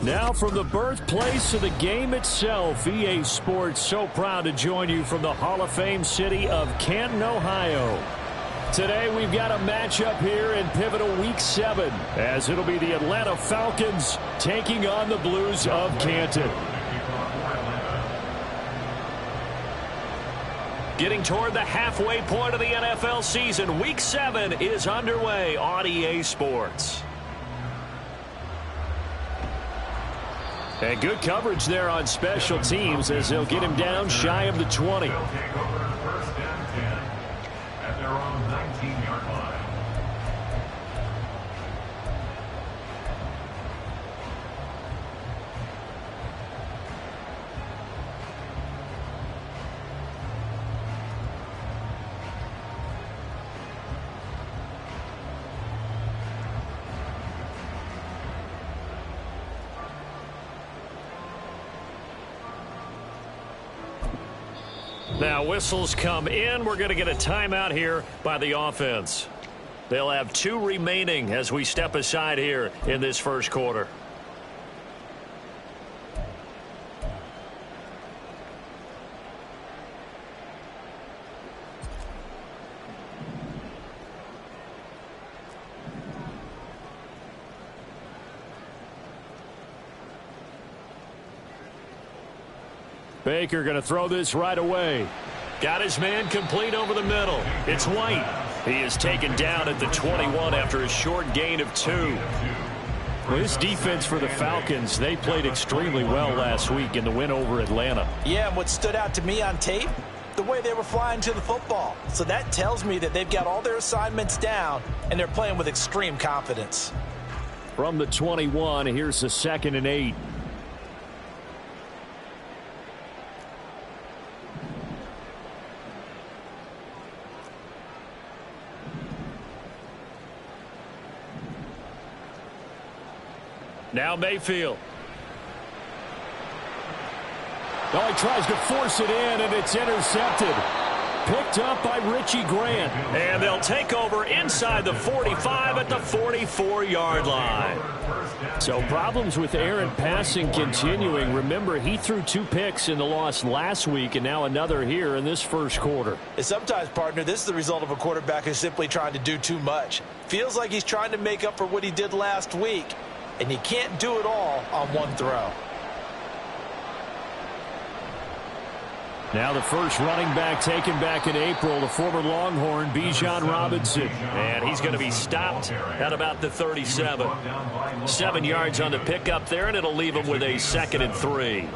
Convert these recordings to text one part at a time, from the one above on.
Now from the birthplace of the game itself, EA Sports so proud to join you from the Hall of Fame city of Canton, Ohio. Today we've got a matchup here in pivotal Week 7, as it'll be the Atlanta Falcons taking on the Blues of Canton. Getting toward the halfway point of the NFL season, Week 7 is underway on EA Sports. And good coverage there on special teams as they'll get him down shy of the 20. They'll take over first and 10 at their own 19-yard line. Now whistles come in. We're going to get a timeout here by the offense. They'll have 2 remaining as we step aside here in this first quarter. Baker going to throw this right away. Got his man complete over the middle. It's White. He is taken down at the 21 after a short gain of 2. Well, this defense for the Falcons, they played extremely well last week in the win over Atlanta. Yeah, and what stood out to me on tape, the way they were flying to the football. So that tells me that they've got all their assignments down, and they're playing with extreme confidence. From the 21, here's the 2nd and 8. Now Mayfield. Oh, he tries to force it in, and it's intercepted. Picked up by Richie Grant. And they'll take over inside the 45 at the 44-yard line. So problems with Aaron passing continuing. Remember, he threw 2 picks in the loss last week, and now another here in this first quarter. And sometimes, partner, this is the result of a quarterback who's simply trying to do too much. Feels like he's trying to make up for what he did last week. And you can't do it all on one throw. Now the first running back taken back in April, the former Longhorn, Bijan Robinson. And he's going to be stopped at about the 37. 7 yards on the pickup there, and it'll leave him with a 2nd and 3.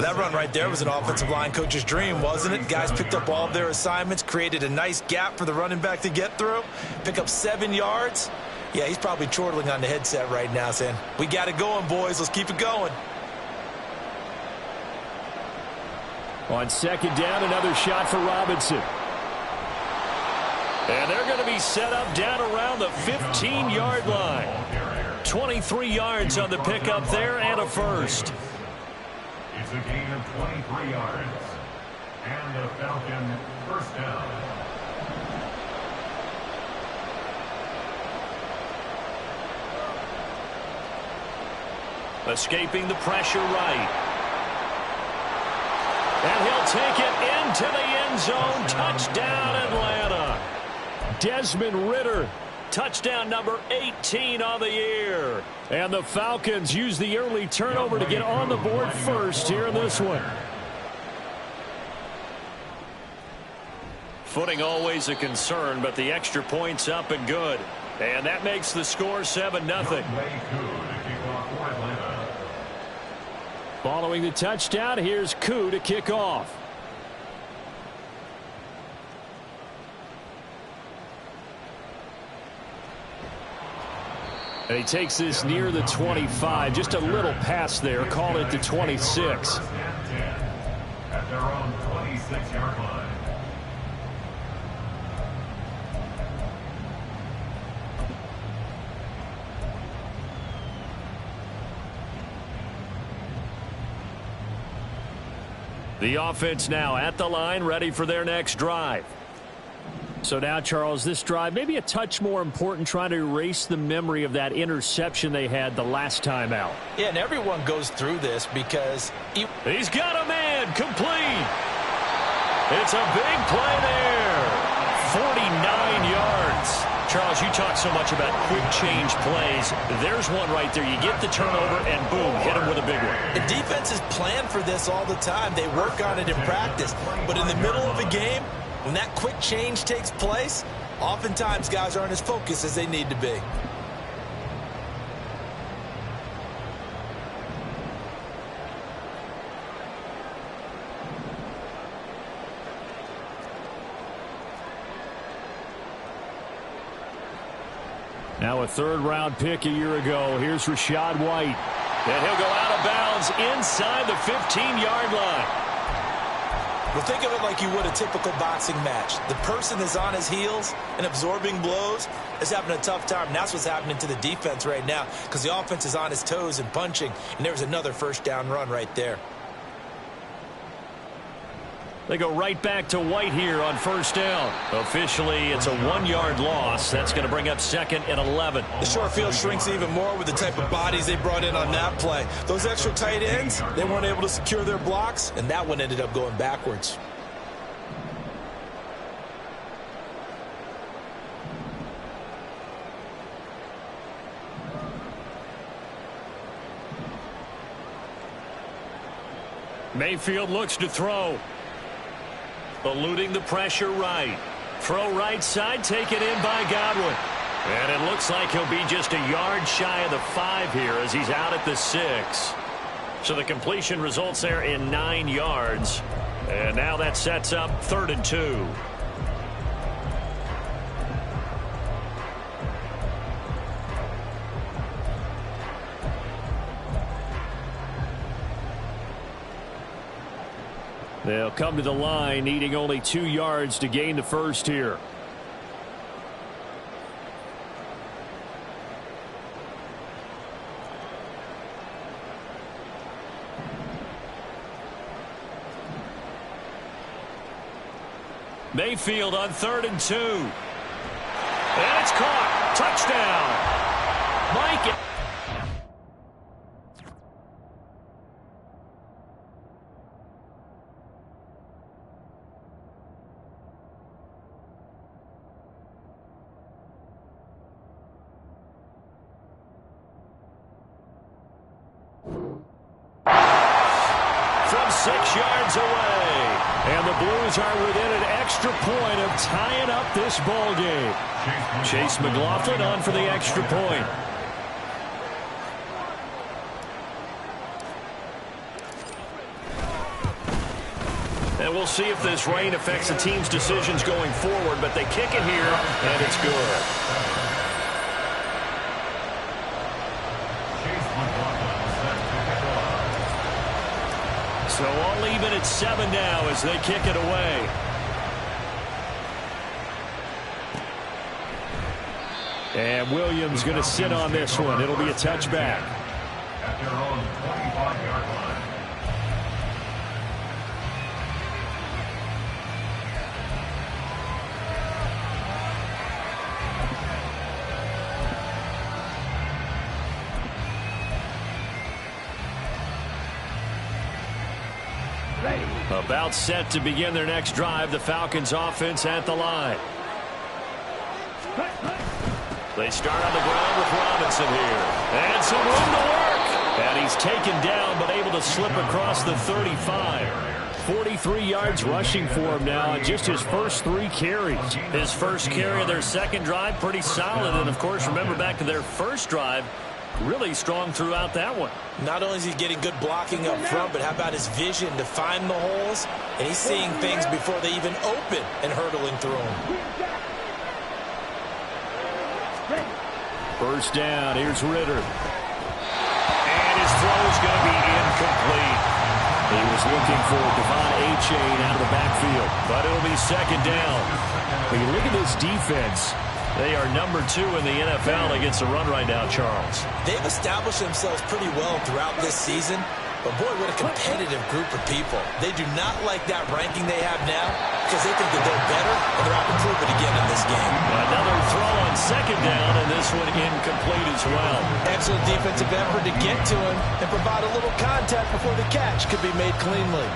That run right there was an offensive line coach's dream, wasn't it? Guys picked up all of their assignments, created a nice gap for the running back to get through, pick up 7 yards. Yeah, he's probably chortling on the headset right now saying, we got it going, boys. Let's keep it going. On 2nd down, another shot for Robinson. And they're going to be set up down around the 15-yard line. 23 yards on the pickup there and a first. It's a gain of 23 yards. And the Falcon first down. Escaping the pressure right. And he'll take it into the end zone. Touchdown, Atlanta. Desmond Ridder, touchdown number 18 on the year. And the Falcons use the early turnover to get on the board first here in this one. Footing always a concern, but the extra point's up and good. And that makes the score 7-0. Following the touchdown, here's Koo to kick off. And he takes this near the 25. Just a little pass there. Call it the 26. At their own 26-yard line. The offense now at the line, ready for their next drive. So now, Charles, this drive maybe a touch more important, trying to erase the memory of that interception they had the last time out. Yeah, and everyone goes through this because he's got a man complete. It's a big play there. 49 yards. Charles, you talk so much about quick change plays. There's one right there. You get the turnover and boom, hit him with a big one. The defenses plan for this all the time. They work on it in practice. But in the middle of a game, when that quick change takes place, oftentimes guys aren't as focused as they need to be. Now a third-round pick a year ago. Here's Rachaad White. And he'll go out of bounds inside the 15-yard line. Well, think of it like you would a typical boxing match. The person is on his heels and absorbing blows is having a tough time. And that's what's happening to the defense right now because the offense is on his toes and punching. And there's another first down run right there. They go right back to White here on first down. Officially, it's a 1-yard loss. That's going to bring up 2nd and 11. The short field shrinks even more with the type of bodies they brought in on that play. Those extra tight ends, they weren't able to secure their blocks, and that one ended up going backwards. Mayfield looks to throw. Eluding the pressure right. Throw right side, taken in by Godwin. And it looks like he'll be just a yard shy of the 5 here as he's out at the 6. So the completion results there in 9 yards. And now that sets up 3rd and 2. They'll come to the line, needing only 2 yards to gain the first here. Mayfield on 3rd and 2. And it's caught. Touchdown. Mike. From 6 yards away. And the Blues are within an extra point of tying up this ball game. Chase McLaughlin on for the extra point. And we'll see if this rain affects the team's decisions going forward, but they kick it here, and it's good. So all even at 7 now as they kick it away. And Williams going to sit on this one. It'll be a touchback. At their own 25-yard line. About set to begin their next drive. The Falcons offense at the line. They start on the ground with Robinson here. And some room to work. And he's taken down but able to slip across the 35. 43 yards rushing for him now in just his first 3 carries. His first carry of their second drive, pretty solid. And, of course, remember back to their first drive, really strong throughout that one. Not only is he getting good blocking up front, but how about his vision to find the holes? And he's seeing things before they even open and hurdling through them. First down, here's Ritter. And his throw is going to be incomplete. He was looking for Devon A-Chain out of the backfield, but it'll be second down. When you look at this defense, they are number 2 in the NFL against the run right now, Charles. They've established themselves pretty well throughout this season. But, boy, what a competitive group of people. They do not like that ranking they have now because they think that they're better, and they're out to prove it again in this game. Another throw on second down, and this one incomplete as well. Excellent defensive effort to get to him and provide a little contact before the catch could be made cleanly.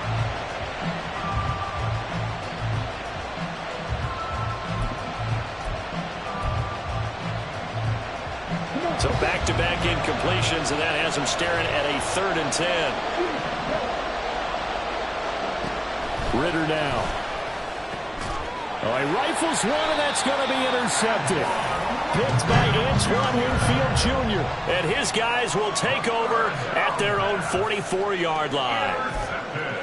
So back-to-back incompletions, and that has him staring at a 3rd and 10. Ritter now. Oh, he rifles one, and that's going to be intercepted. Picked by Antoine Winfield Jr. And his guys will take over at their own 44-yard line.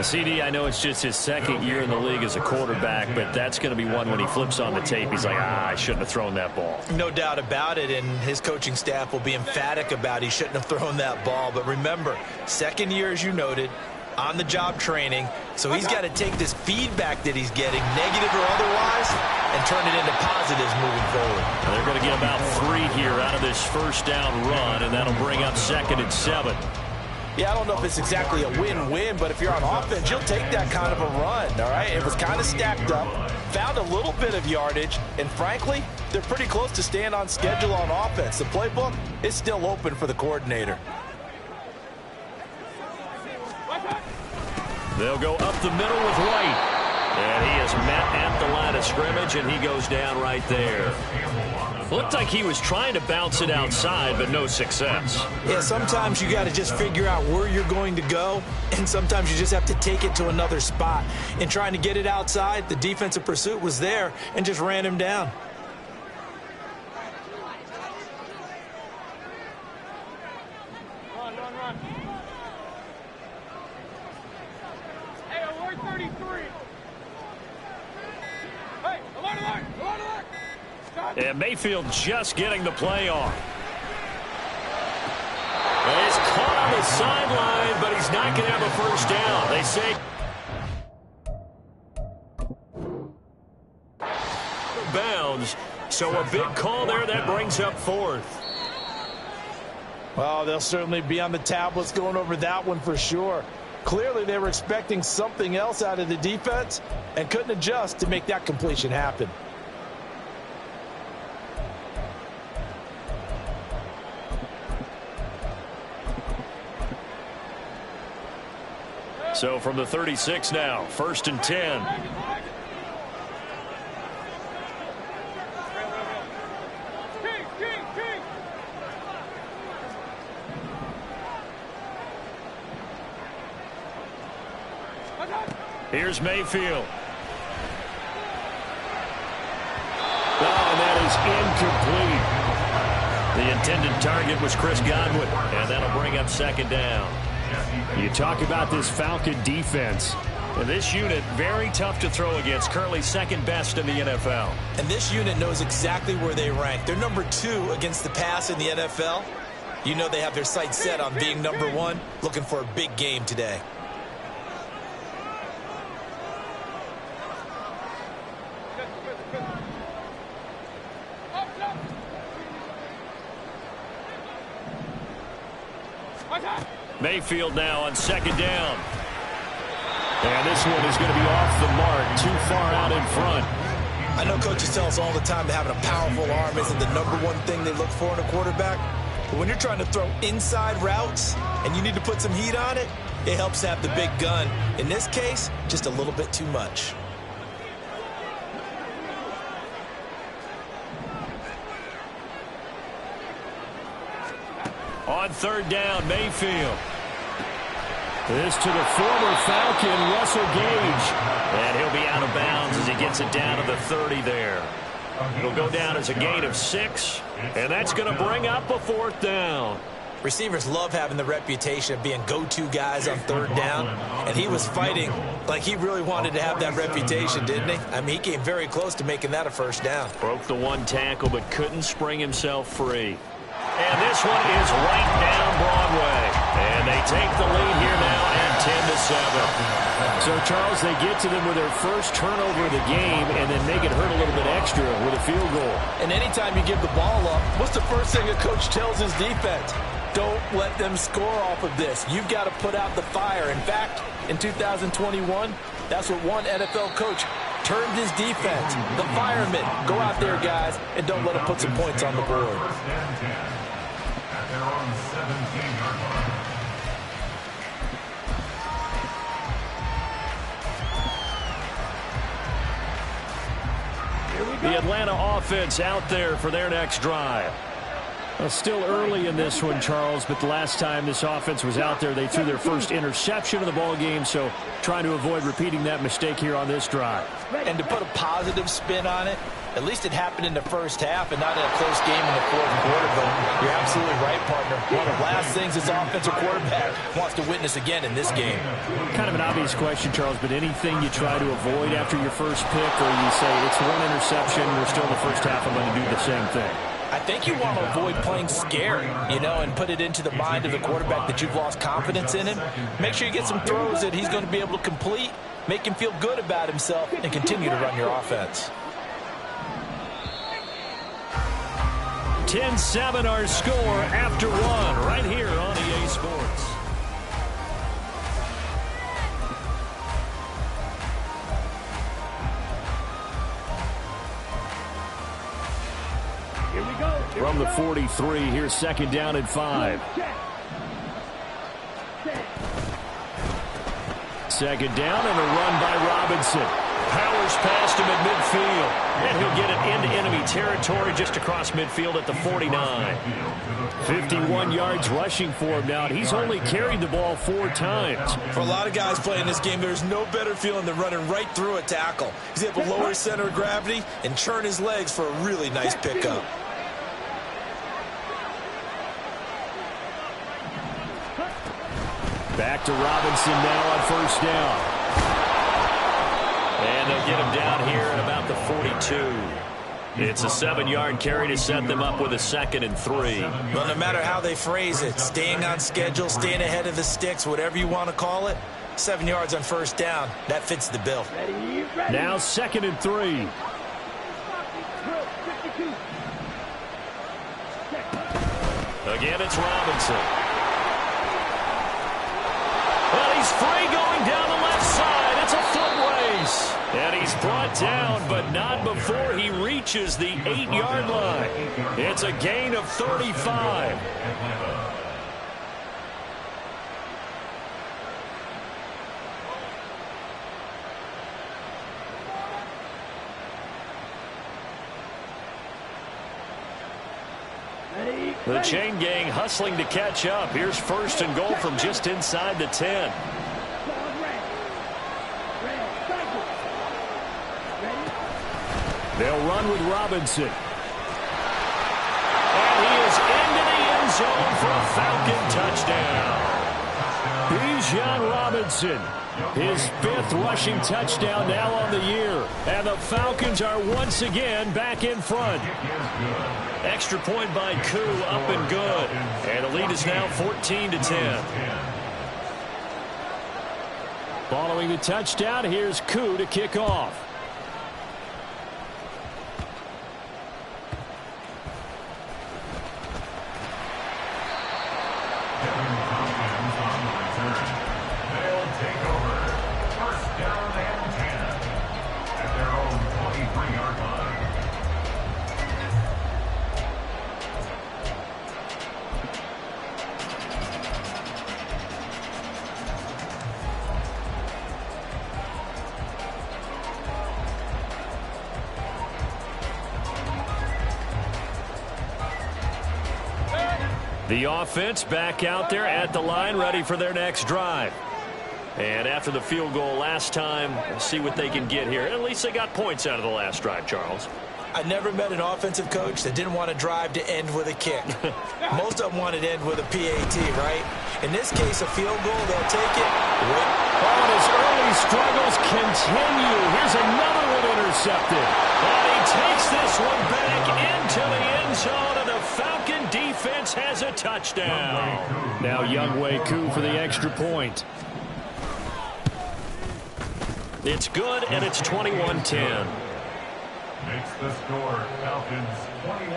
CD, I know it's just his 2nd year in the league as a quarterback, but that's going to be one when he flips on the tape. He's like, I shouldn't have thrown that ball. No doubt about it, and his coaching staff will be emphatic about he shouldn't have thrown that ball. But remember, 2nd year, as you noted, on-the-job training, so he's got to take this feedback that he's getting, negative or otherwise, and turn it into positives moving forward. They're going to get about 3 here out of this first down run, and that'll bring up 2nd and 7. Yeah, I don't know if it's exactly a win-win, but if you're on offense, you'll take that kind of a run, all right? It was kind of stacked up, found a little bit of yardage, and frankly, they're pretty close to staying on schedule on offense. The playbook is still open for the coordinator. They'll go up the middle with White. And he is met at the line of scrimmage, and he goes down right there. Looked like he was trying to bounce it outside, but no success. Yeah, sometimes you got to just figure out where you're going to go, and sometimes you just have to take it to another spot. In trying to get it outside, the defensive pursuit was there and just ran him down. Run. Hey, alert 33. Hey, alert. And Mayfield just getting the play off. And he's caught on the sideline, but he's not going to have a first down. They say bounds, so a big call there that brings up 4th. Well, they'll certainly be on the tablets going over that one for sure. Clearly, they were expecting something else out of the defense and couldn't adjust to make that completion happen. So from the 36 now, 1st and 10. Here's Mayfield. Oh, and that is incomplete. The intended target was Chris Godwin, and that'll bring up 2nd down. You talk about this Falcon defense. And this unit, very tough to throw against, currently 2nd best in the NFL. And this unit knows exactly where they rank. They're number 2 against the pass in the NFL. You know they have their sights set on being number 1, looking for a big game today. Mayfield now on 2nd down. And this one is going to be off the mark, too far out in front. I know coaches tell us all the time that having a powerful arm isn't the number 1 thing they look for in a quarterback. But when you're trying to throw inside routes and you need to put some heat on it, it helps to have the big gun. In this case, just a little bit too much. On 3rd down, Mayfield. This to the former Falcon, Russell Gage. And he'll be out of bounds as he gets it down to the 30 there. It'll go down as a gain of 6, and that's going to bring up a 4th down. Receivers love having the reputation of being go-to guys on 3rd down, and he was fighting like he really wanted to have that reputation, didn't he? I mean, he came very close to making that a 1st down. Broke the 1 tackle, but couldn't spring himself free. And this one is right down Broadway. And they take the lead here now at 10-7. So, Charles, they get to them with their first turnover of the game and then make it hurt a little bit extra with a field goal. And anytime you give the ball up, what's the first thing a coach tells his defense? Don't let them score off of this. You've got to put out the fire. In fact, in 2021, that's what one NFL coach termed his defense. The firemen. Go out there, guys, and don't let them put some points on the board. First and 10 at their own 17-yard line. The Atlanta offense out there for their next drive. Well, still early in this one, Charles, but the last time this offense was out there, they threw their first interception of the ball game, so trying to avoid repeating that mistake here on this drive. And to put a positive spin on it, at least it happened in the first half and not in a close game in the fourth quarter. But you're absolutely right, partner. One of the last things this offensive quarterback wants to witness again in this game. Kind of an obvious question, Charles, but anything you try to avoid after your first pick, or you say it's one interception, we're still in the first half, I'm going to do the same thing? I think you want to avoid playing scary, and put it into the mind of the quarterback that you've lost confidence in him. Make sure you get some throws that he's going to be able to complete, make him feel good about himself, and continue to run your offense. 10-7 our score after one right here on EA Sports. From the 43, here's second down and 5. Second down and a run by Robinson. Powers past him at midfield. And he'll get it into enemy territory just across midfield at the 49. 51 yards rushing for him now. He's only carried the ball 4 times. For a lot of guys playing this game, there's no better feeling than running right through a tackle. He's able to lower his center of gravity and churn his legs for a really nice pickup. Back to Robinson now on first down. And they'll get him down here at about the 42. It's a 7-yard carry to set them up with a 2nd and 3. Well, no matter how they phrase it, staying on schedule, staying ahead of the sticks, whatever you want to call it, 7 yards on first down, that fits the bill. Now 2nd and 3. Again, it's Robinson. Well, he's free going down the left side. It's a foot race. And he's brought down, but not before he reaches the 8-yard line. It's a gain of 35. The chain gang hustling to catch up. Here's 1st and goal from just inside the 10. They'll run with Robinson. And he is into the end zone for a Falcon touchdown. Bijan Robinson, his 5th rushing touchdown now on the year. And the Falcons are once again back in front. Extra point by Koo, up and good. And the lead is now 14-10. Following the touchdown, here's Koo to kick off. The offense back out there at the line, ready for their next drive. And after the field goal last time, we'll see what they can get here. At least they got points out of the last drive, Charles. I never met an offensive coach that didn't want to drive to end with a kick. Most of them wanted to end with a PAT, right? In this case, a field goal, they'll take it. Oh, and his early struggles continue. Here's another one intercepted. And he takes this one back into the end zone, and the Falcon defense has a touchdown. Now Younghoe Koo for the extra point. It's good, and it's 21-10. Makes the score Falcons 21,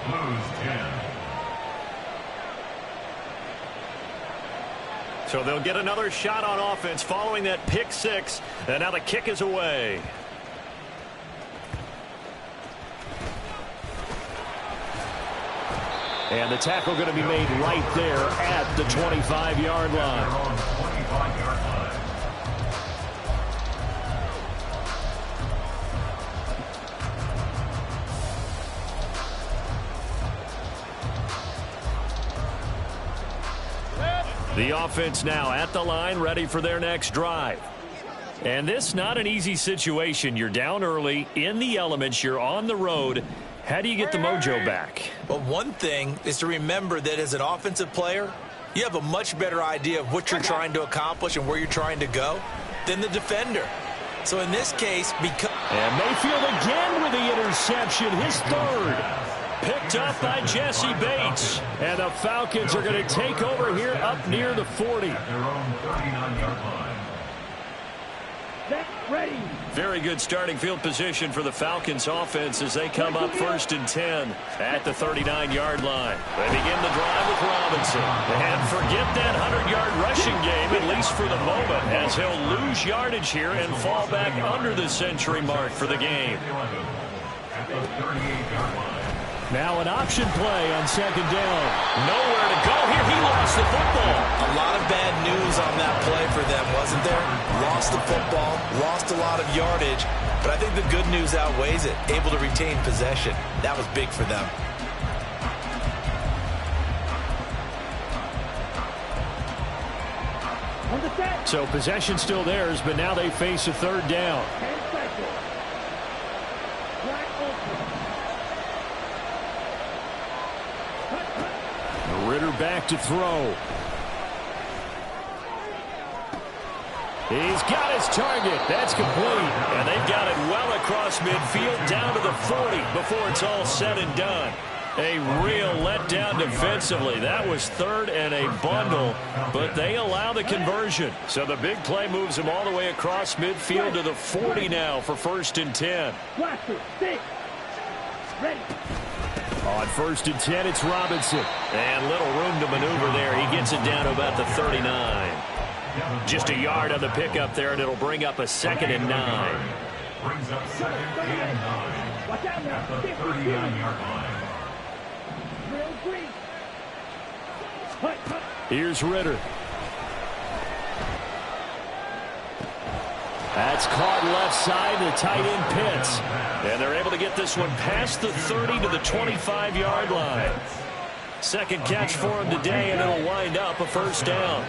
Blues 10. So they'll get another shot on offense following that pick six. And now the kick is away. And the tackle going to be made right there at the 25-yard line. The offense now at the line, ready for their next drive. And this not an easy situation. You're down early, in the elements, you're on the road. How do you get the mojo back? Well, one thing is to remember that as an offensive player, you have a much better idea of what you're trying to accomplish and where you're trying to go than the defender. So in this case, because... And Mayfield again with the interception, his third. Picked up by Jesse Bates. And the Falcons are going to take over here up near the 40. At their own 39-yard line. Ready. Very good starting field position for the Falcons offense as they come up 1st and 10 at the 39-yard line. They begin the drive with Robinson. And forget that 100-yard rushing game, at least for the moment, as he'll lose yardage here and fall back under the century mark for the game. At the 38-yard line. Now an option play on 2nd down. Nowhere to go here. He lost the football. A lot of bad news on that play for them, wasn't there? Lost the football, lost a lot of yardage, but I think the good news outweighs it. Able to retain possession. That was big for them. So possession still theirs, but now they face a 3rd down. Ritter back to throw. He's got his target. That's complete. And they've got it well across midfield down to the 40 before it's all said and done. A real letdown defensively. That was 3rd and a bundle, but they allow the conversion. So the big play moves them all the way across midfield to the 40 now for 1st and 10. Ready. On 1st and 10, it's Robinson. And little room to maneuver there. He gets it down to about the 39. Just a yard on the pickup there, and it'll bring up a 2nd and 9. Brings up 2nd and 9. Watch out now. At the 39-yard line. Here's Ritter. That's caught left side. The tight end Pitts. And they're able to get this one past the 30 to the 25-yard line. 2nd catch for him today, and it'll wind up a 1st down.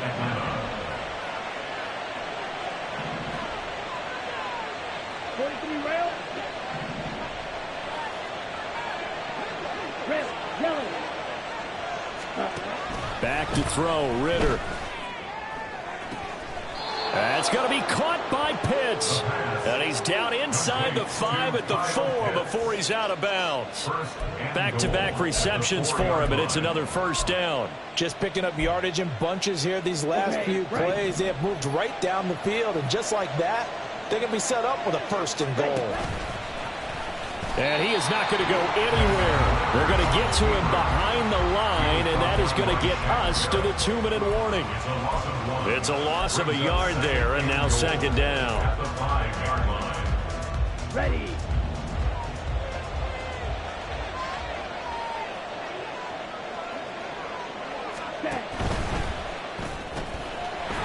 Back to throw, Ritter. That's going to be caught by Pitts. And he's down inside the 5 at the 4 before he's out of bounds. Back-to-back receptions for him, and it's another 1st down. Just picking up yardage in bunches here. These last few plays, they have moved right down the field. And just like that, they can be set up with a 1st and goal. And he is not going to go anywhere. They're going to get to him behind the line, and that is going to get us to the 2-minute warning. It's a loss of a yard there, and now 2nd down. At the 5-yard line. Ready.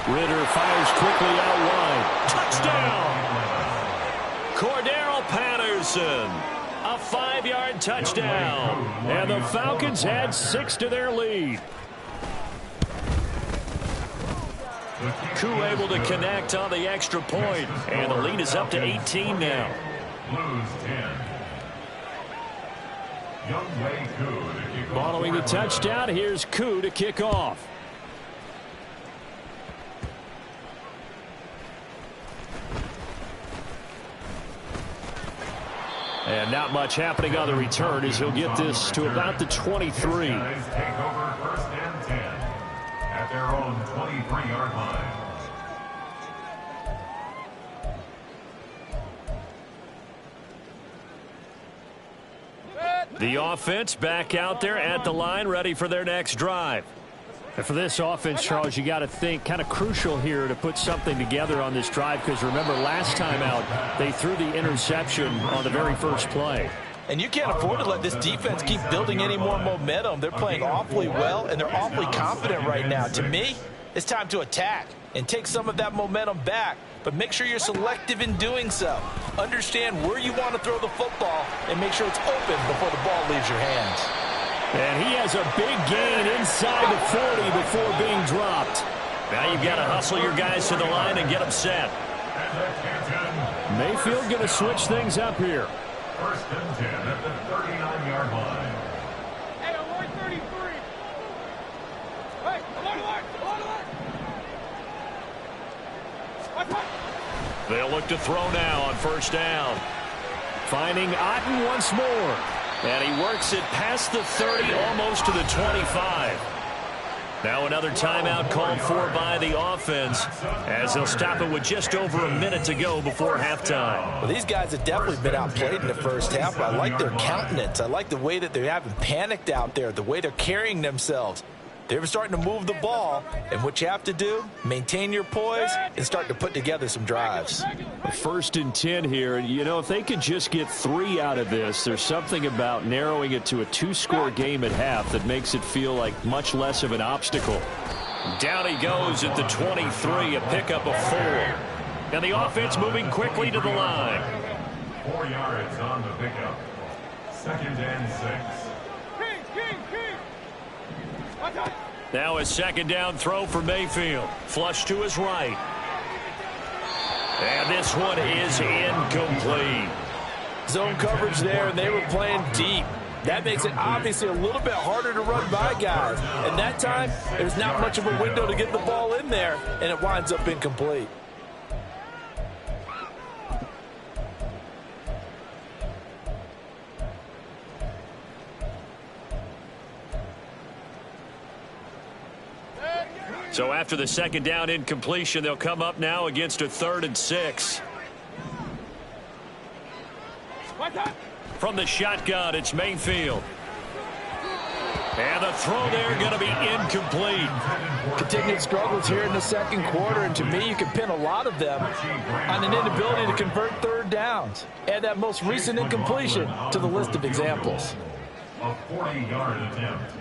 Ritter fires quickly out wide. Touchdown! Cordero Patterson. A 5-yard touchdown. And the Falcons add 6 to their lead. Koo able to connect on the extra point. And the lead is up to 18 now. Blues 10. Youngway Koo to kick off. Following the touchdown, here's Koo to kick off. And not much happening on the return as he'll get this to about the 23. Take over 1st and 10 at their own 23-yard line. The offense back out there at the line, ready for their next drive. And for this offense, Charles, you got to think kind of crucial here to put something together on this drive, because remember last time out they threw the interception on the very first play. And you can't afford to let this defense keep building any more momentum. They're playing awfully well, and they're awfully confident right now. To me, it's time to attack and take some of that momentum back, but make sure you're selective in doing so. Understand where you want to throw the football and make sure it's open before the ball leaves your hands. And he has a big gain inside the 40 before being dropped. Now you've got to hustle your guys to the line and get them set. Mayfield going to switch things up here. First and 10 at the 39-yard line. Hey, alert 33. Hey, alert. They'll look to throw now on first down. Finding Otten once more. And he works it past the 30, almost to the 25. Now another timeout called for by the offense, as they'll stop it with just over a minute to go before halftime. Well, these guys have definitely been outplayed in the first half, but I like their countenance. I like the way that they haven't panicked out there, the way they're carrying themselves. They're starting to move the ball, and what you have to do, maintain your poise and start to put together some drives. First and 10 here. You know, if they could just get 3 out of this, there's something about narrowing it to a 2-score game at half that makes it feel like much less of an obstacle. Down he goes at the 23, a pickup of 4. And the offense moving quickly to the line. 4 yards on the pickup. Second and 6. Now a second down throw for Mayfield. Flush to his right. And this one is incomplete. Zone coverage there, and they were playing deep. That makes it obviously a little bit harder to run by guys. And that time, there's not much of a window to get the ball in there, and it winds up incomplete. So after the second down incompletion, they'll come up now against a 3rd and 6. From the shotgun, it's Mayfield. And the throw there going to be incomplete. Continued struggles here in the second quarter, and to me, you can pin a lot of them on an inability to convert third downs. Add that most recent incompletion to the list of examples. A 40-yard attempt.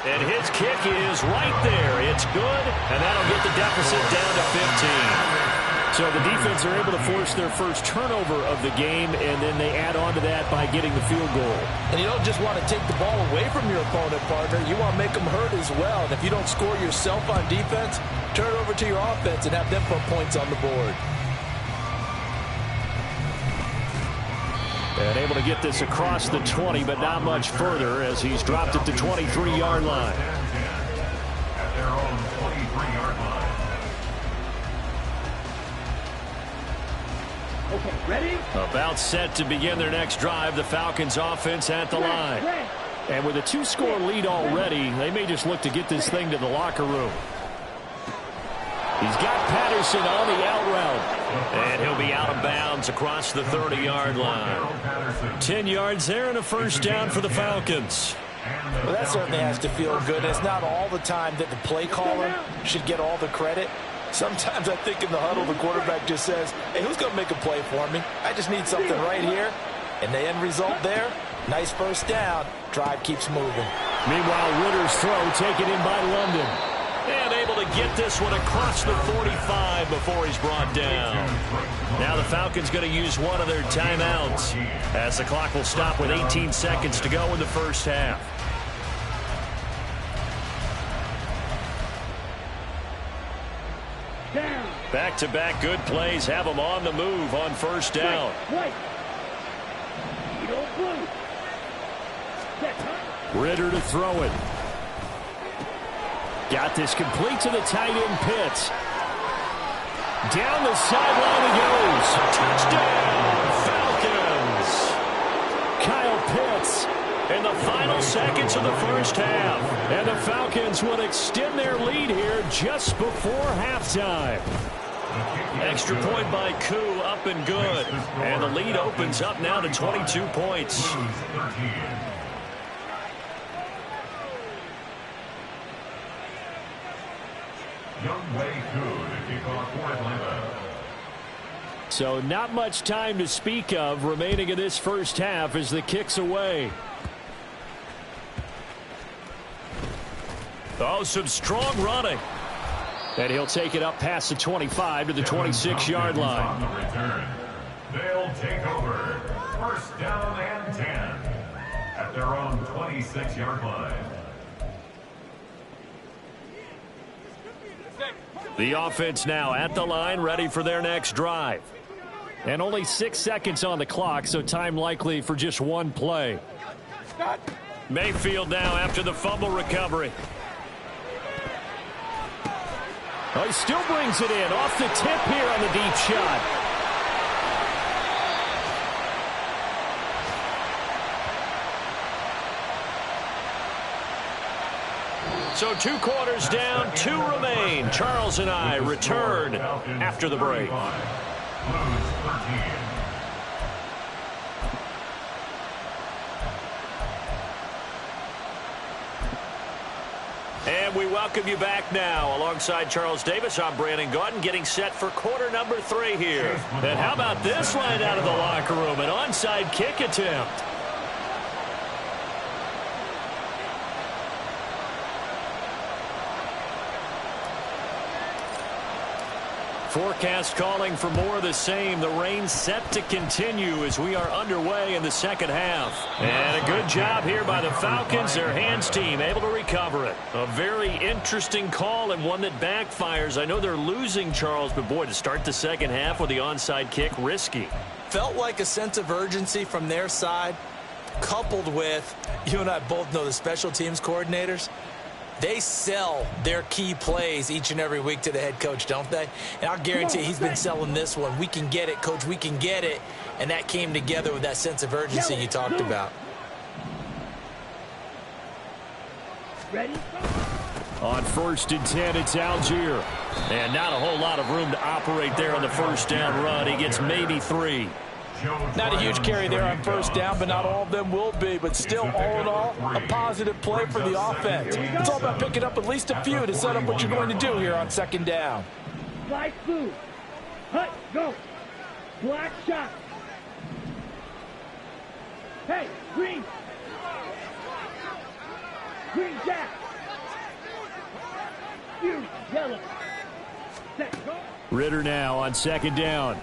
And his kick is right there. It's good, and that'll get the deficit down to 15. So the defense are able to force their first turnover of the game, and then they add on to that by getting the field goal. And you don't just want to take the ball away from your opponent, partner. You want to make them hurt as well. And if you don't score yourself on defense, turn it over to your offense and have them put points on the board. And able to get this across the 20, but not much further as he's dropped it to 23-yard line. At their own 23-yard line. Okay, ready? About set to begin their next drive, the Falcons offense at the line. And with a 2-score lead already, they may just look to get this thing to the locker room. He's got Patterson on the out route. And he'll be out of bounds across the 30-yard line. 10 yards there and a first down for the Falcons. Well, that certainly has to feel good. It's not all the time that the play caller should get all the credit. Sometimes I think in the huddle, the quarterback just says, hey, who's going to make a play for me? I just need something right here. And the end result there, nice first down. Drive keeps moving. Meanwhile, Ritter's throw taken in by London. And able to get this one across the 45 before he's brought down. Now the Falcons going to use one of their timeouts as the clock will stop with 18 seconds to go in the first half. Back-to-back good plays have them on the move on first down. Ritter to throw it. Got this complete to the tight end, Pitts. Down the sideline he goes. Touchdown, Falcons. Kyle Pitts in the final seconds of the first half. And the Falcons will extend their lead here just before halftime. Extra point by Koo, up and good. And the lead opens up now to 22 points. So not much time to speak of remaining in this first half as the kick's away. Oh, some strong running. And he'll take it up past the 25 to the 26-yard line. On the return. They'll take over. First down and 10 at their own 26-yard line. The offense now at the line, ready for their next drive. And only 6 seconds on the clock, so time likely for just one play. Mayfield now after the fumble recovery. Oh, he still brings it in off the tip here on the deep shot. So 2 quarters down, 2 remain. Charles and I return after the break. And we welcome you back now. Alongside Charles Davis, I'm Brandon Gaudin, getting set for quarter number 3 here. And how about this line out of the locker room? An onside kick attempt. Forecast calling for more of the same. The rain set to continue as we are underway in the second half. And a good job here by the Falcons. Their hands team able to recover it. A very interesting call and one that backfires. I know they're losing, Charles, but boy, to start the second half with the onside kick, risky. Felt like a sense of urgency from their side, coupled with, you and I both know the special teams coordinators. They sell their key plays each and every week to the head coach, don't they? And I'll guarantee he's been selling this one. We can get it, coach, we can get it. And that came together with that sense of urgency you talked about. Ready? On 1st and 10, it's Algier. And not a whole lot of room to operate there on the first down run. He gets maybe 3. Not a huge carry there on first down, but not all of them will be. But still, all in all, a positive play for the offense. It's all about picking up at least a few to set up what you're going to do here on second down. Black blue. Hut, go. Black shot. Hey, green. Green jack. You, yellow. Set, go. Ritter now on second down.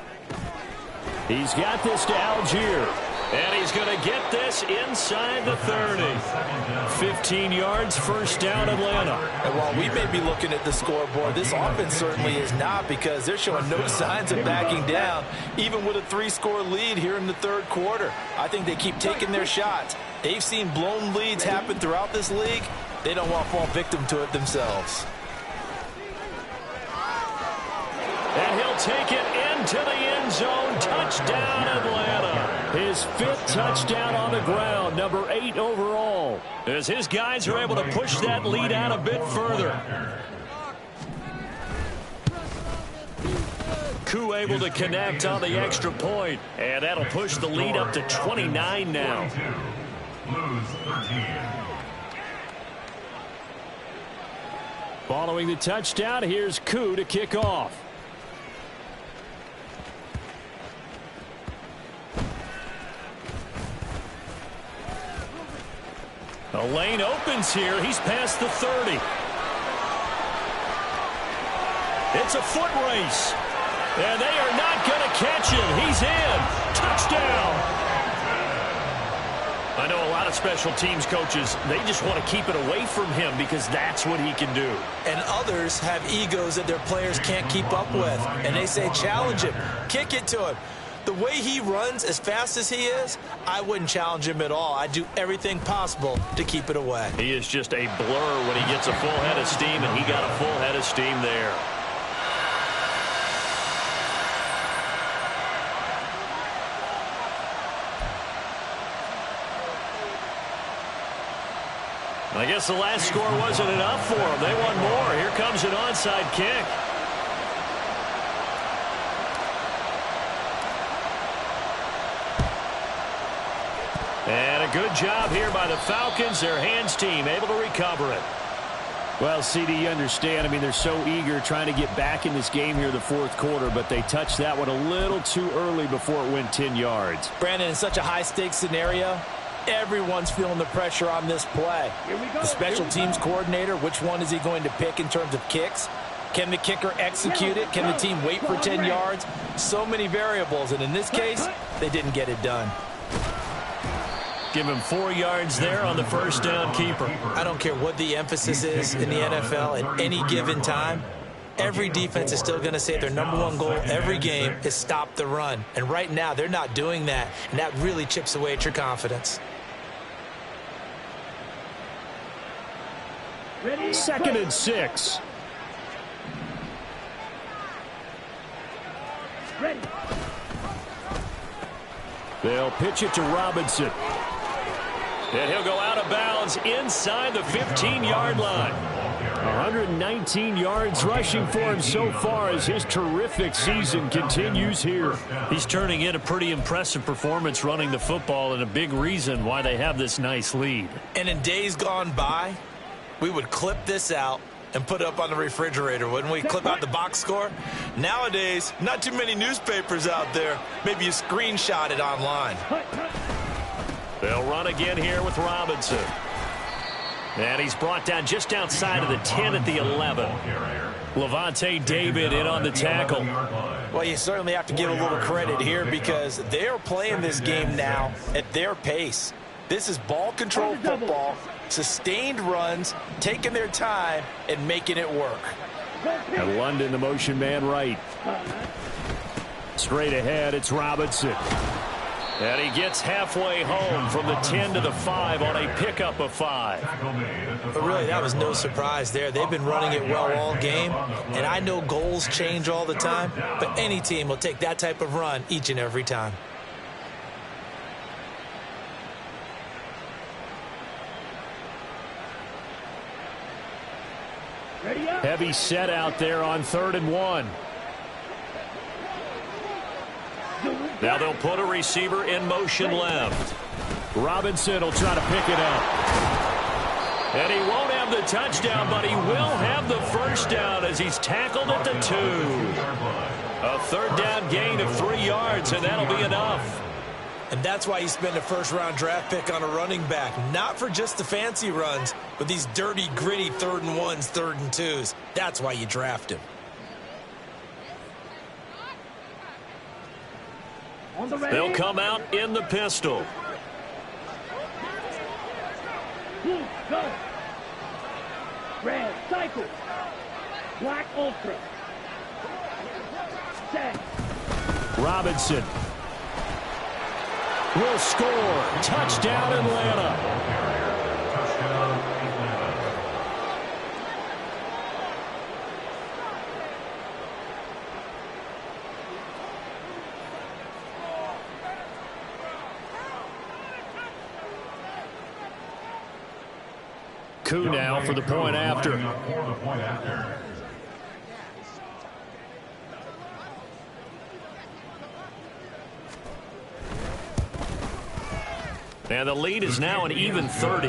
He's got this to Algier. And he's going to get this inside the 30. 15 yards, first down, Atlanta. And while we may be looking at the scoreboard, this offense certainly is not, because they're showing no signs of backing down, even with a 3-score lead here in the third quarter. I think they keep taking their shots. They've seen blown leads happen throughout this league. They don't want to fall victim to it themselves. And he'll take it into the end zone. Touchdown, Atlanta. His 5th touchdown on the ground, number 8 overall, as his guys are able to push that lead out a bit further. Koo able to connect on the extra point, and that'll push the lead up to 29 now. Following the touchdown, here's Koo to kick off. The lane opens here. He's past the 30. It's a foot race. And they are not going to catch him. He's in. Touchdown. I know a lot of special teams coaches, they just want to keep it away from him because that's what he can do. And others have egos that their players can't keep up with. And they say, challenge him. Kick it to him. The way he runs as fast as he is, I wouldn't challenge him at all. I'd do everything possible to keep it away. He is just a blur when he gets a full head of steam, and he got a full head of steam there. I guess the last score wasn't enough for them. They want more. Here comes an onside kick. good job here by the Falcons. Their hands team able to recover it. Well, CD, you understand. I mean, they're so eager trying to get back in this game here in the fourth quarter, but they touched that one a little too early before it went 10 yards. Brandon, in such a high-stakes scenario, everyone's feeling the pressure on this play. The special teams coordinator, which one is he going to pick in terms of kicks? Can the kicker execute it? Can the team wait for 10 yards? So many variables, and in this case, they didn't get it done. Give him 4 yards there on the first down keeper. I don't care what the emphasis is in the NFL at any given time. Every defense is still going to say their #1 goal every game is stop the run. And right now, they're not doing that, and that really chips away at your confidence. Second and 6. Ready. They'll pitch it to Robinson. And he'll go out of bounds inside the 15-yard line. 119 yards rushing for him so far as his terrific season continues here. He's turning in a pretty impressive performance running the football, and a big reason why they have this nice lead. And in days gone by, we would clip this out and put it up on the refrigerator, wouldn't we? Clip out the box score. Nowadays, not too many newspapers out there. Maybe you screenshot it online. They'll run again here with Robinson. And he's brought down just outside of the 10 at the 11. Levante David in on the tackle. Well, you certainly have to give a little credit here because they're playing this game now at their pace. This is ball control football, sustained runs, taking their time, and making it work. And London, the motion man right. Straight ahead, it's Robinson. And he gets halfway home from the 10 to the 5 on a pickup of 5. But really, that was no surprise there. They've been running it well all game, and I know goals change all the time, but any team will take that type of run each and every time. Heavy set out there on 3rd and 1. Now they'll put a receiver in motion left. Robinson will try to pick it up. And he won't have the touchdown, but he will have the first down as he's tackled at the 2. A 3rd down gain of 3 yards, and that'll be enough. And that's why you spend a first-round draft pick on a running back. Not for just the fancy runs, but these dirty, gritty 3rd and 1s, 3rd and 2s. That's why you draft him. They'll come out in the pistol. Blue, go. Red, cycle. Black, ultra. Set. Robinson will score. Touchdown, Atlanta. Koo now for the point after. And the lead is now an even 30.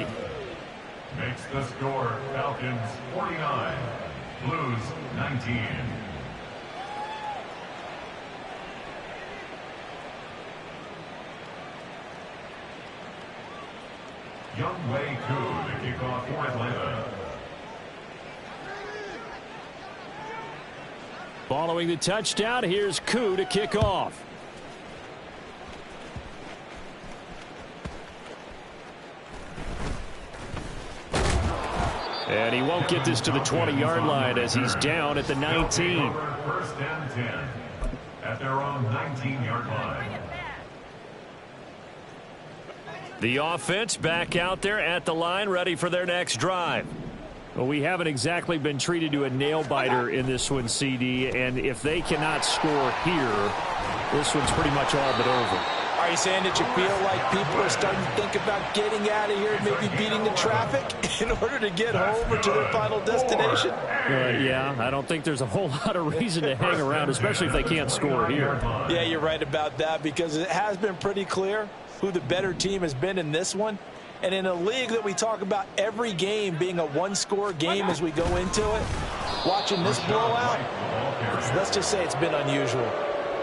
Makes the score Falcons 49, Blues 19. Young Wei Koo to kick off for Atlanta. Following the touchdown, here's Koo to kick off. And he won't get this to the 20-yard line as he's down at the 19. First and 10 at their own 19-yard line. The offense back out there at the line, ready for their next drive. Well, we haven't exactly been treated to a nail-biter in this one, CD, and if they cannot score here, this one's pretty much all but over. Are you saying that you feel like people are starting to think about getting out of here, maybe beating the traffic in order to get home or to their final destination? Yeah, I don't think there's a whole lot of reason to hang around, especially if they can't score here. Yeah, you're right about that because it has been pretty clear who the better team has been in this one. And in a league that we talk about every game being a one-score game as we go into it, watching this blowout, let's just say it's been unusual.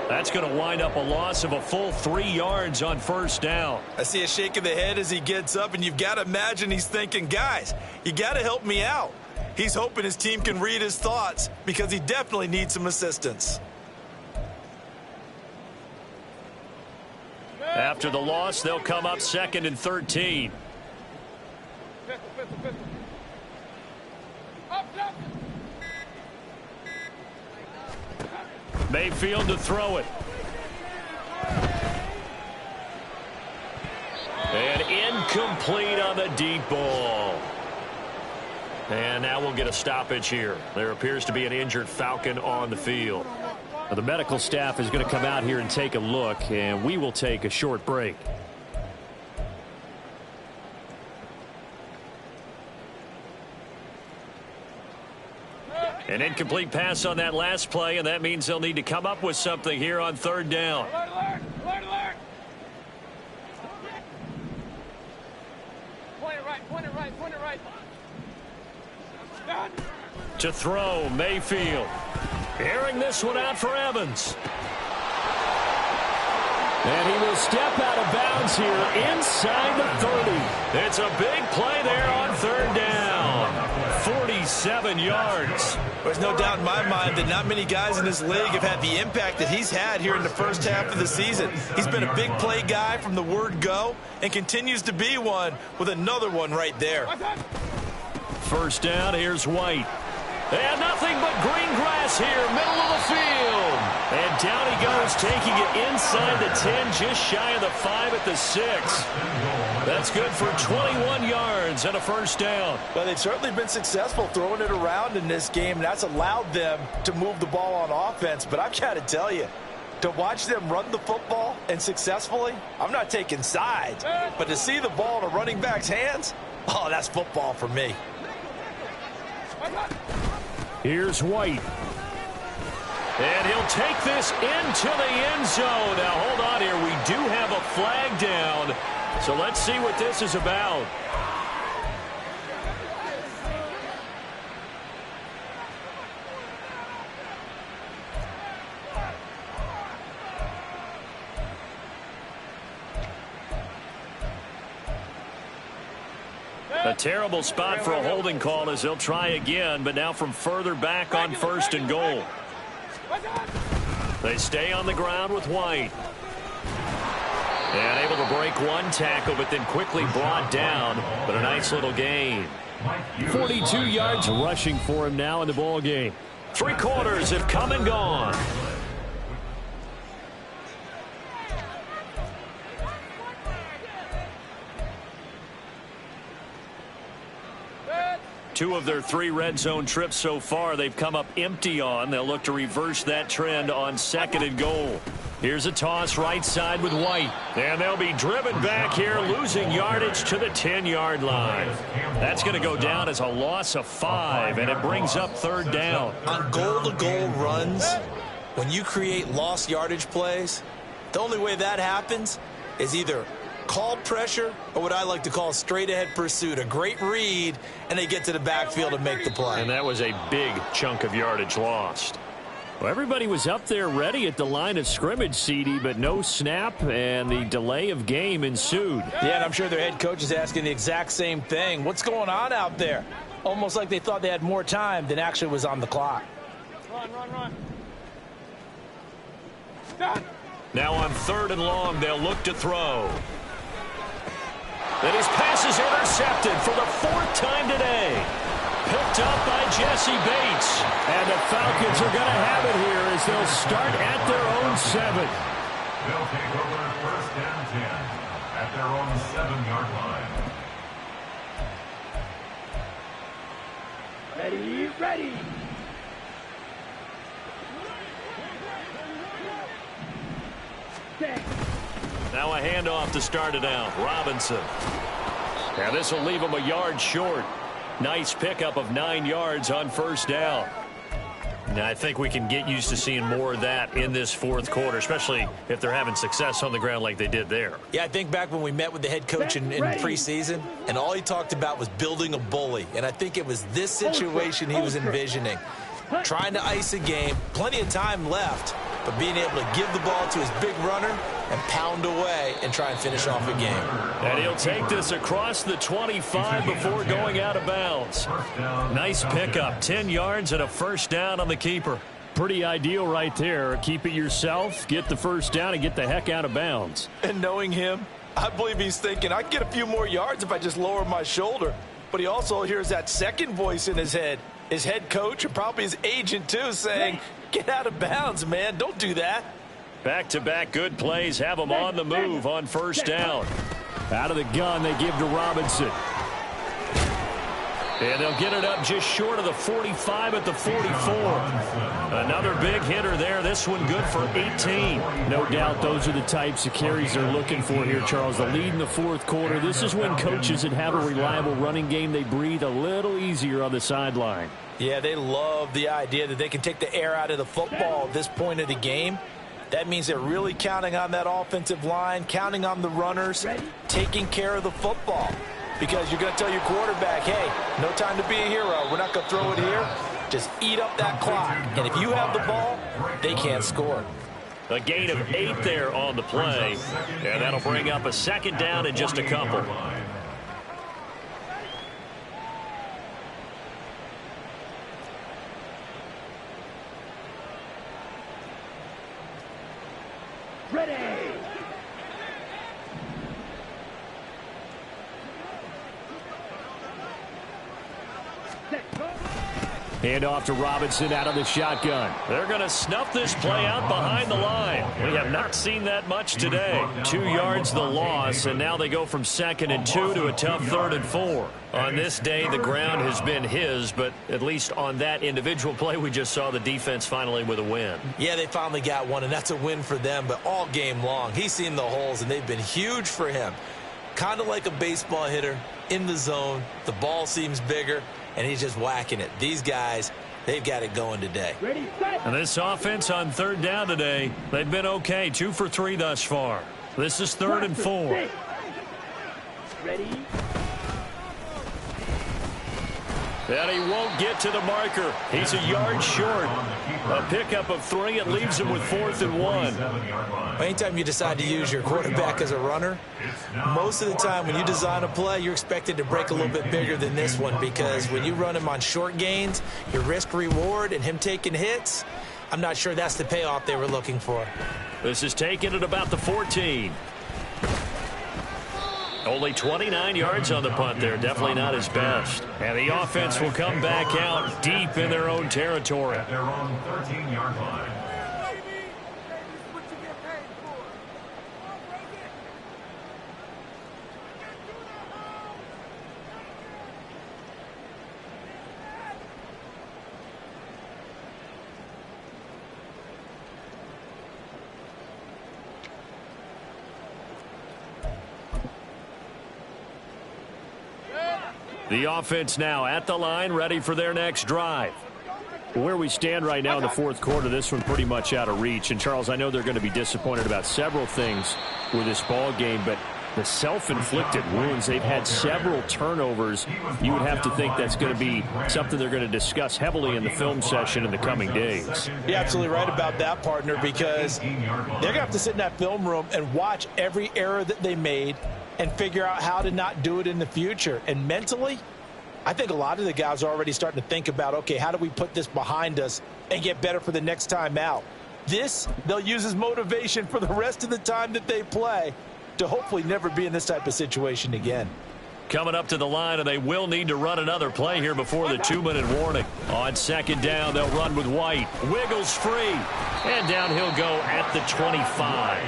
That's going to wind up a loss of a full 3 yards on first down. I see a shake of the head as he gets up, and you've got to imagine he's thinking, guys, you got to help me out. He's hoping his team can read his thoughts because he definitely needs some assistance. After the loss, they'll come up 2nd and 13. Mayfield to throw it. And incomplete on the deep ball. And now we'll get a stoppage here. There appears to be an injured Falcon on the field. Now, the medical staff is going to come out here and take a look, and we will take a short break. An incomplete pass on that last play, and that means they'll need to come up with something here on 3rd down. Alert, alert, alert, alert. Point it right, point it right, point it right. Done. To throw, Mayfield. Airing this one out for Evans. And he will step out of bounds here inside the 30. It's a big play there on 3rd down. 47 yards. There's no doubt in my mind that not many guys in this league have had the impact that he's had here in the first half of the season. He's been a big play guy from the word go and continues to be one with another one right there. First down, here's White. And nothing but green grass here, middle of the field. And down he goes, taking it inside the 10, just shy of the 5 at the 6. That's good for 21 yards and a first down. Well, they've certainly been successful throwing it around in this game, and that's allowed them to move the ball on offense. But I've got to tell you, to watch them run the football and successfully, I'm not taking sides. But to see the ball in a running back's hands, oh, that's football for me. Here's White. And he'll take this into the end zone. Now, hold on here. We do have a flag down. So let's see what this is about. A terrible spot for a holding call as they'll try again, but now from further back on 1st and goal. They stay on the ground with White. And able to break one tackle, but then quickly brought down. But a nice little gain. 42 yards rushing for him now in the ball game. 3 quarters have come and gone. Two of their 3 red zone trips so far they've come up empty on. They'll look to reverse that trend on 2nd and goal. Here's a toss right side with White. And they'll be driven back here, losing yardage to the 10-yard line. That's going to go down as a loss of 5, and it brings up 3rd down. On goal-to-goal runs, when you create lost yardage plays, the only way that happens is either called pressure or what I like to call straight-ahead pursuit. A great read, and they get to the backfield and make the play. And that was a big chunk of yardage lost. Well, everybody was up there ready at the line of scrimmage, CD, but no snap, and the delay of game ensued. Yeah, and I'm sure their head coach is asking the exact same thing. What's going on out there? Almost like they thought they had more time than actually was on the clock. Run, run, run. Done. Now on 3rd and long, they'll look to throw. And his pass is intercepted for the 4th time today. Picked up by Jesse Bates. And the Falcons are going to have it here as they'll start at their own 7. They'll take over 1st and 10 at their own 7-yard line. Ready, ready. Set. Now a handoff to start it out. Robinson. And this will leave him a yard short. Nice pickup of 9 yards on 1st down. Now, I think we can get used to seeing more of that in this fourth quarter, especially if they're having success on the ground like they did there. Yeah, I think back when we met with the head coach in preseason, and all he talked about was building a bully. And I think it was this situation he was envisioning. Trying to ice a game, plenty of time left, but being able to give the ball to his big runner and pound away and try and finish off a game. And he'll take this across the 25 before going out of bounds. Nice pickup, 10 yards and a first down on the keeper. Pretty ideal right there. Keep it yourself, get the first down, and get the heck out of bounds. And knowing him, I believe he's thinking, I can get a few more yards if I just lower my shoulder. But he also hears that second voice in his head, his head coach and probably his agent too, saying, get out of bounds, man. Don't do that. Back-to-back good plays have them on the move on first down. Out of the gun, they give to Robinson. And they'll get it up just short of the 45 at the 44. Another big hitter there. This one good for 18. No doubt those are the types of carries they're looking for here, Charles. The lead in the fourth quarter. This is when coaches that have a reliable running game, they breathe a little easier on the sideline. Yeah, they love the idea that they can take the air out of the football at this point of the game. That means they're really counting on that offensive line, counting on the runners, taking care of the football. Because you're going to tell your quarterback, hey, no time to be a hero. We're not going to throw it here. Just eat up that clock. And if you have the ball, they can't score. A gain of 8 there on the play. And that'll bring up a second down in just a couple. Ready. Hand off to Robinson out of the shotgun. They're going to snuff this play out behind the line. We have not seen that much today. 2 yards the loss, and now they go from 2nd and 2 to a tough 3rd and 4. On this day, the ground has been his, but at least on that individual play, we just saw the defense finally with a win. Yeah, they finally got one, and that's a win for them, but all game long, he's seen the holes, and they've been huge for him. Kind of like a baseball hitter in the zone. The ball seems bigger, and he's just whacking it. These guys, they've got it going today. And this offense on 3rd down today, they've been okay. 2 for 3 thus far. This is 3rd and 4. Ready. And he won't get to the marker. He's a yard short. A pickup of 3. It leaves him with 4th and 1. Anytime you decide to use your quarterback as a runner, most of the time when you design a play, you're expected to break a little bit bigger than this one, because when you run him on short gains, your risk-reward and him taking hits, I'm not sure that's the payoff they were looking for. This is taken at about the 14. Only 29 yards on the punt there. Definitely not his best. And the offense will come back out deep in their own territory. At their own 13-yard line. The offense now at the line, ready for their next drive. Where we stand right now in the fourth quarter, this one pretty much out of reach. And, Charles, I know they're going to be disappointed about several things with this ball game, but the self-inflicted wounds, they've had several turnovers. You would have to think that's going to be something they're going to discuss heavily in the film session in the coming days. You're absolutely right about that, partner, because they're going to have to sit in that film room and watch every error that they made and figure out how to not do it in the future. And mentally, I think a lot of the guys are already starting to think about, okay, how do we put this behind us and get better for the next time out? This, they'll use as motivation for the rest of the time that they play to hopefully never be in this type of situation again. Coming up to the line, and they will need to run another play here before the 2-minute warning. On 2nd down, they'll run with White. Wiggles free. And down he'll go at the 25.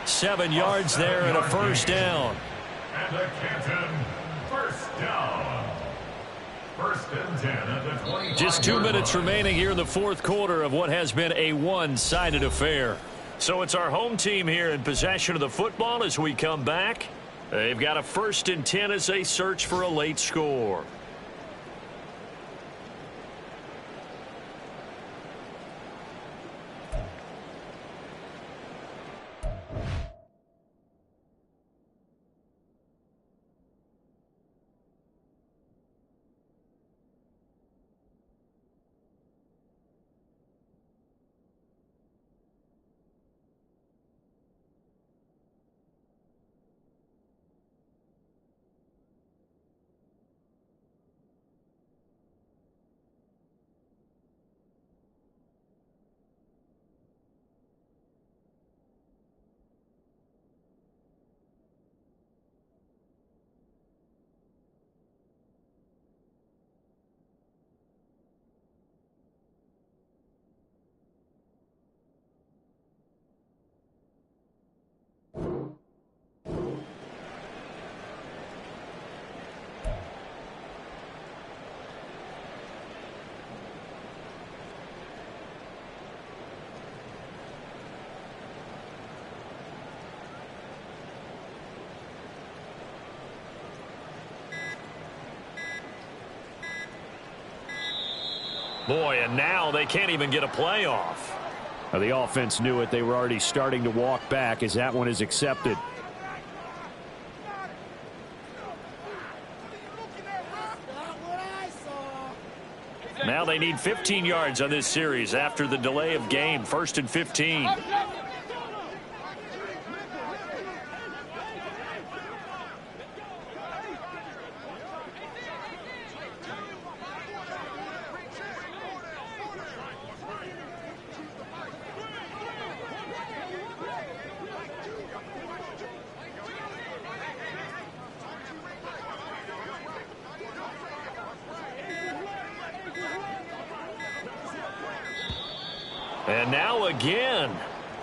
7 yards there and a first down. And the Canton first down. 1st and 10 at the 25. Just 2 minutes remaining here in the fourth quarter of what has been a one-sided affair. So it's our home team here in possession of the football as we come back. They've got a 1st and 10 as they search for a late score. Boy, and now they can't even get a play off. Well, the offense knew it. They were already starting to walk back as that one is accepted. Now they need 15 yards on this series after the delay of game. 1st and 15. And now again,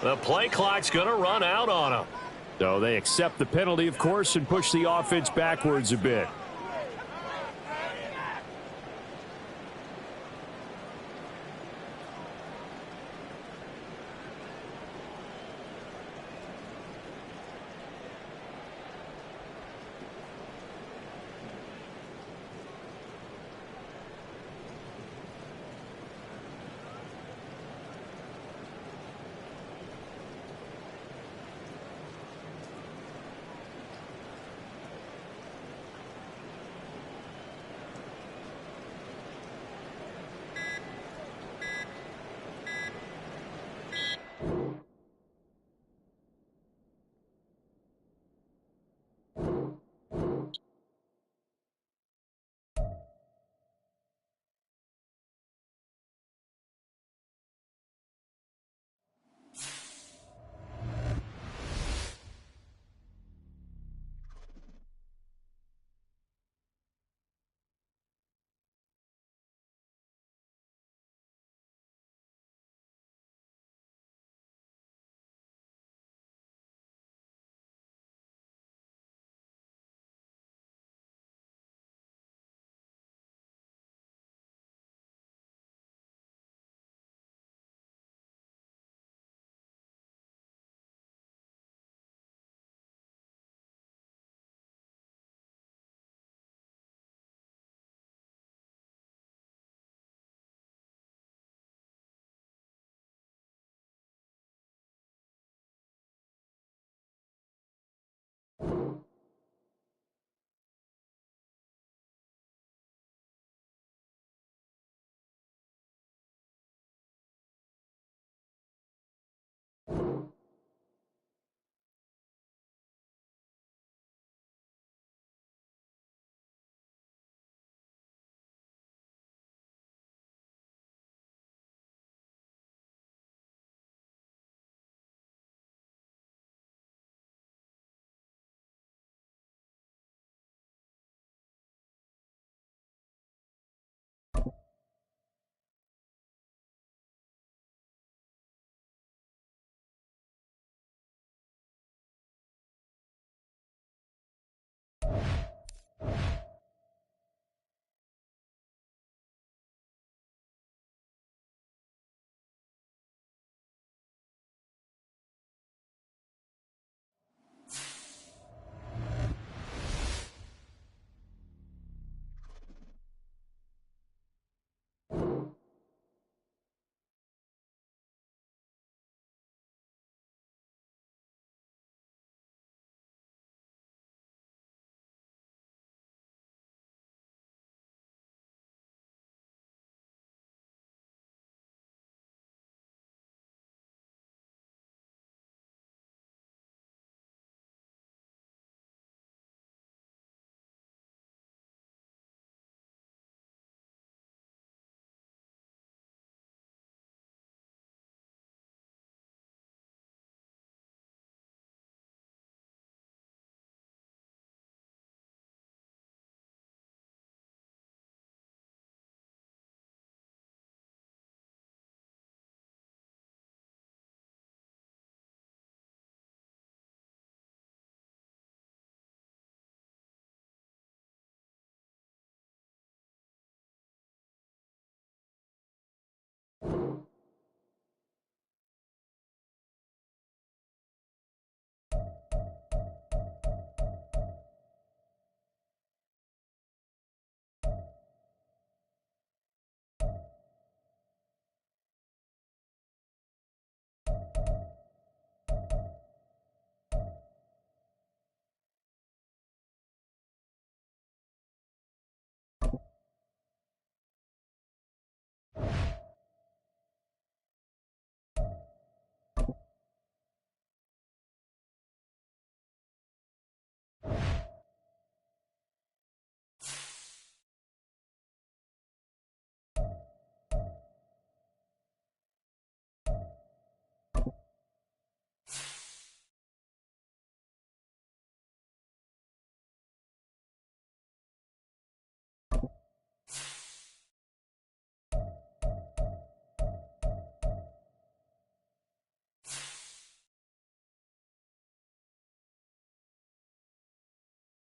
the play clock's going to run out on them. So they accept the penalty, of course, and push the offense backwards a bit.